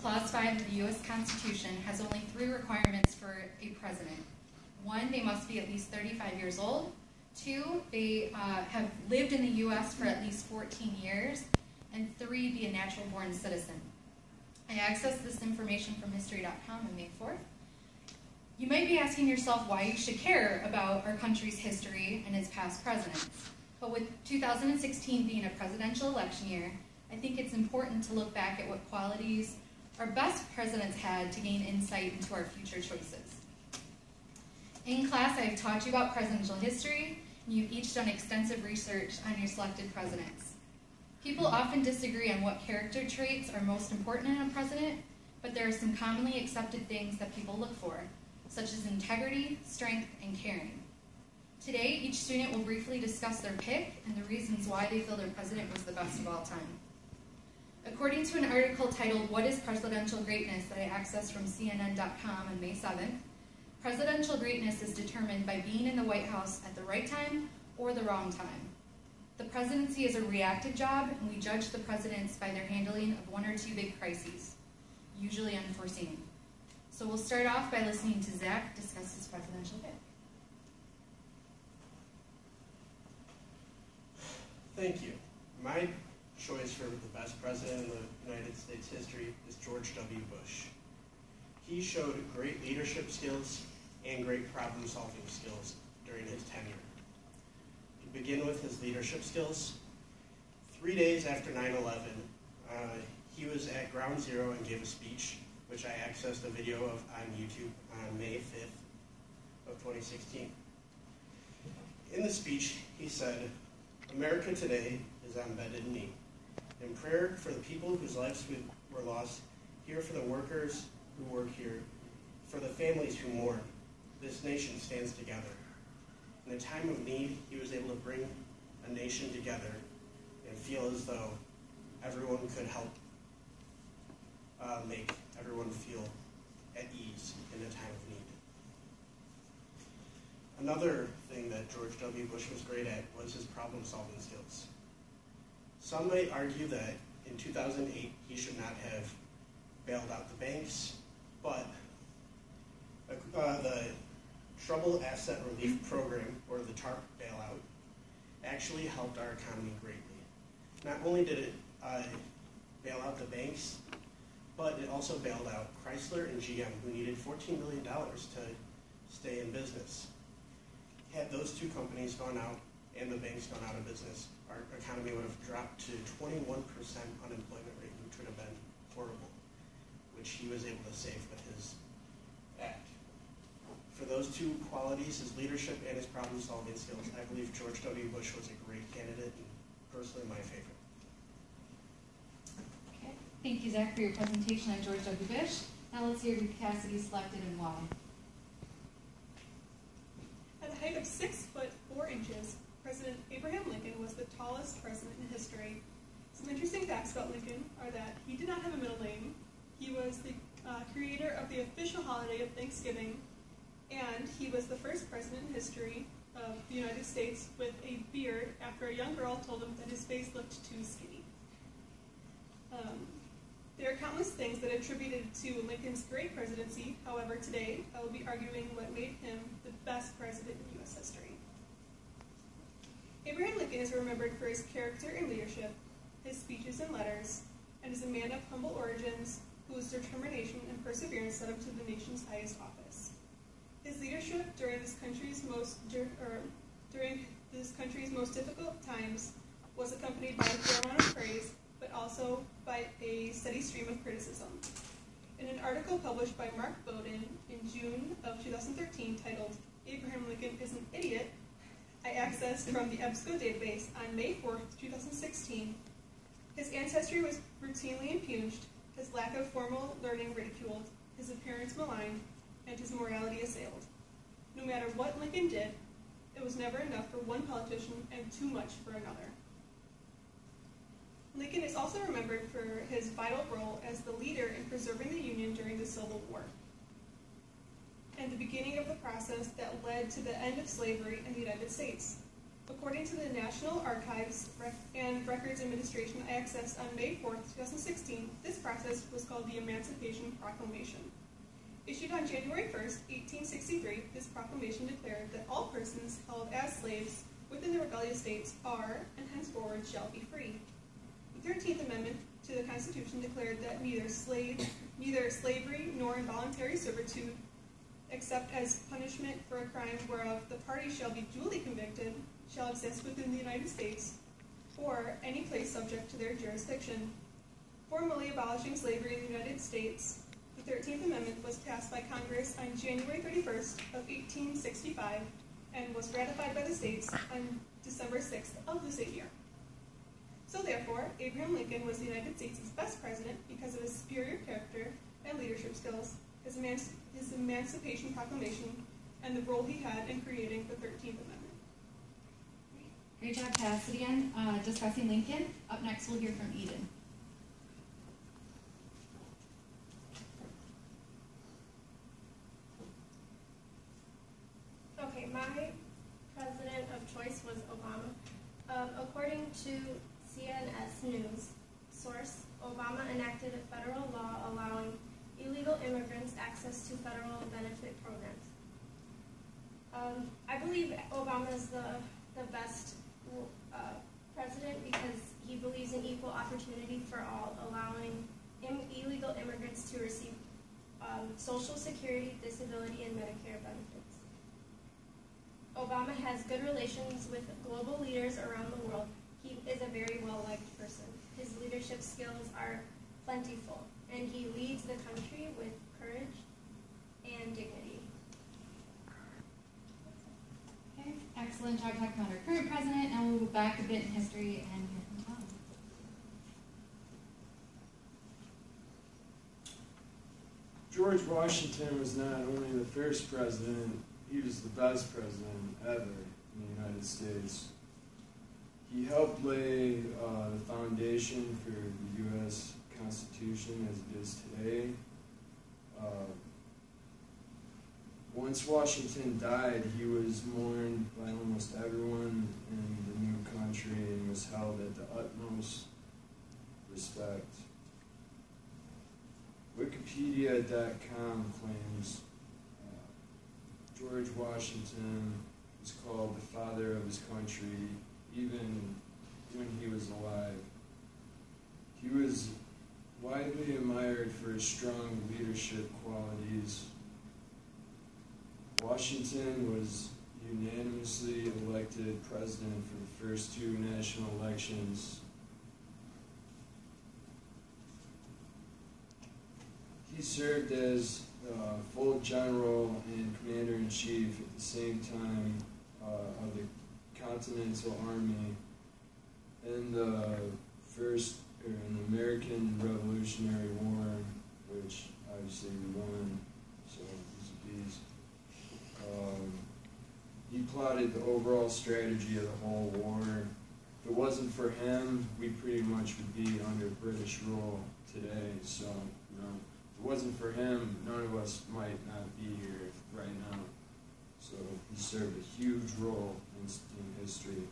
Clause 5 of the U.S. Constitution has only 3 requirements for a president. 1, they must be at least 35 years old. 2, they have lived in the U.S. for at least 14 years. And 3, be a natural-born citizen. I accessed this information from history.com on May 4th. You might be asking yourself why you should care about our country's history and its past presidents. But with 2016 being a presidential election year, I think it's important to look back at what qualities our best presidents had to gain insight into our future choices. In class, I've taught you about presidential history, and you've each done extensive research on your selected presidents. People often disagree on what character traits are most important in a president, but there are some commonly accepted things that people look for, such as integrity, strength, and caring. Today, each student will briefly discuss their pick and the reasons why they feel their president was the best of all time. According to an article titled, "What is Presidential Greatness?" that I accessed from CNN.com on May 7th, presidential greatness is determined by being in the White House at the right time or the wrong time. The presidency is a reactive job, and we judge the presidents by their handling of 1 or 2 big crises, usually unforeseen. So we'll start off by listening to Zach discuss his presidential pick. Thank you. My choice for the best president in the United States history is George W. Bush. He showed great leadership skills and great problem-solving skills during his tenure. To begin with his leadership skills, 3 days after 9/11, he was at Ground Zero and gave a speech, which I accessed a video of on YouTube on May 5th of 2016. In the speech, he said, "America today is on bended knee. In prayer for the people whose lives were lost, here for the workers who work here, for the families who mourn, this nation stands together." In a time of need, he was able to bring a nation together and feel as though everyone could help make everyone feel at ease in a time of need. Another thing that George W. Bush was great at was his problem-solving skills. Some might argue that in 2008 he should not have bailed out the banks, but the Troubled Asset Relief Program, or the TARP bailout, actually helped our economy greatly. Not only did it bail out the banks, but it also bailed out Chrysler and GM, who needed $14 million to stay in business. Had those 2 companies gone out and the banks gone out of business, our economy would have dropped to 21% unemployment rate, which would have been horrible, which he was able to save with his act. For those 2 qualities, his leadership and his problem-solving skills, I believe George W. Bush was a great candidate and personally my favorite. Okay. Thank you, Zach, for your presentation on George W. Bush. Now let's hear who Cassidy selected and why. At a height of 6 foot 4 inches, President Abraham Lincoln was the tallest president in history. Some interesting facts about Lincoln are that he did not have a middle name. He was the creator of the official holiday of Thanksgiving, and he was the first president in history of the United States with a beard after a young girl told him that his face looked too skinny. There are countless things that are attributed to Lincoln's great presidency. However, today I will be arguing what made him the best president in U.S. history. Abraham Lincoln is remembered for his character and leadership, his speeches and letters, and is a man of humble origins whose determination and perseverance led him to the nation's highest office. His leadership during this country's most difficult times was accompanied by a fair amount of praise, but also by a steady stream of criticism. In an article published by Mark Bowden in June of 2013 titled, "Abraham Lincoln is an Idiot," I accessed from the EBSCO database on May 4th, 2016. His ancestry was routinely impugned, his lack of formal learning ridiculed, his appearance maligned, and his morality assailed. No matter what Lincoln did, it was never enough for one politician and too much for another. Lincoln is also remembered for his vital role as the leader in preserving the Union during the Civil War, and the beginning of the process that led to the end of slavery in the United States. According to the National Archives and Records Administration accessed on May 4, 2016, this process was called the Emancipation Proclamation. Issued on January 1, 1863, this proclamation declared that all persons held as slaves within the rebellious states are, and henceforward shall be free. The 13th Amendment to the Constitution declared that neither slavery nor involuntary servitude, except as punishment for a crime whereof the party shall be duly convicted, shall exist within the United States, or any place subject to their jurisdiction. Formally abolishing slavery in the United States, the 13th Amendment was passed by Congress on January 31st of 1865 and was ratified by the states on December 6th of the same year. So therefore, Abraham Lincoln was the United States' best president because of his superior character and leadership skills, his Emancipation Proclamation, and the role he had in creating the 13th Amendment. Great job, Cassidy, discussing Lincoln. Up next, we'll hear from Eden. Okay, my president of choice was Obama. According to CNS News source, Obama enacted a federal law allowing illegal immigrants access to federal benefit programs. I believe Obama is the best president because he believes in equal opportunity for all, allowing illegal immigrants to receive Social Security, disability, and Medicare benefits. Obama has good relations with global leaders around the world. He is a very well-liked person. His leadership skills are plentiful, and he leads the country with courage and dignity. Okay, excellent job talking about our current president. Now we'll go back a bit in history and hear from Tom. George Washington was not only the first president, he was the best president ever in the United States. He helped lay the foundation for the U.S. Constitution as it is today. Once Washington died, he was mourned by almost everyone in the new country and was held at the utmost respect. Wikipedia.com claims George Washington was called the father of his country even when he was alive. He was widely admired for his strong leadership qualities. Washington was unanimously elected president for the first two national elections. He served as full general and commander-in-chief at the same time of the Continental Army in the American Revolutionary War, which obviously we won, so he's a beast. He plotted the overall strategy of the whole war. If it wasn't for him, we pretty much would be under British rule today. So, if it wasn't for him, none of us might not be here right now. So he served a huge role in history.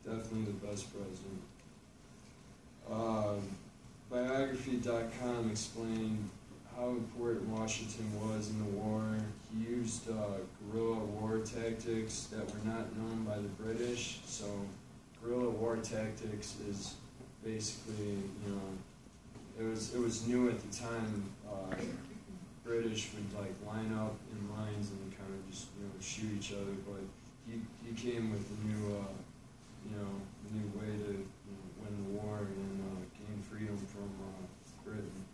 Definitely the best president. Biography.com explained how important Washington was in the war. He used guerrilla war tactics that were not known by the British. So guerrilla war tactics is basically, it was new at the time. British would line up in lines and kind of just shoot each other, but he came with a new new way to win the war and gain freedom from Britain.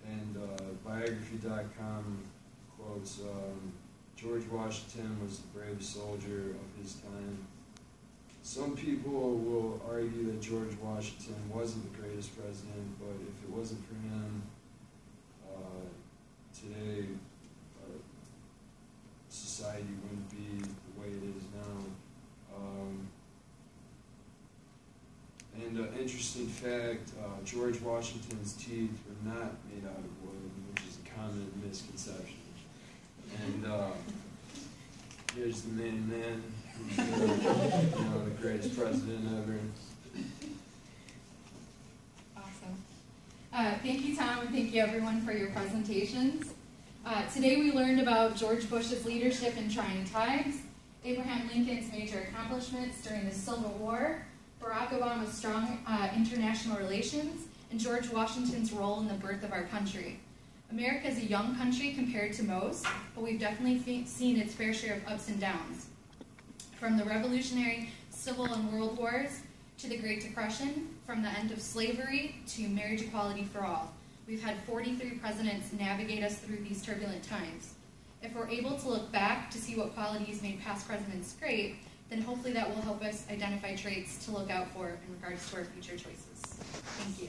And biography.com quotes, George Washington was the bravest soldier of his time. Some people will argue that George Washington wasn't the greatest president, but if it wasn't for him, today society wouldn't be the way it is now. And an interesting fact, George Washington's teeth were not made out of wood, which is a common misconception. And here's the main man, who's the greatest president ever. Awesome. Thank you, Tom, and thank you, everyone, for your presentations. Today we learned about George Bush's leadership in trying times, Abraham Lincoln's major accomplishments during the Civil War, Barack Obama's strong international relations, and George Washington's role in the birth of our country. America is a young country compared to most, but we've definitely seen its fair share of ups and downs. From the Revolutionary, Civil, and World Wars to the Great Depression, from the end of slavery to marriage equality for all. We've had 43 presidents navigate us through these turbulent times. If we're able to look back to see what qualities made past presidents great, then hopefully that will help us identify traits to look out for in regards to our future choices. Thank you.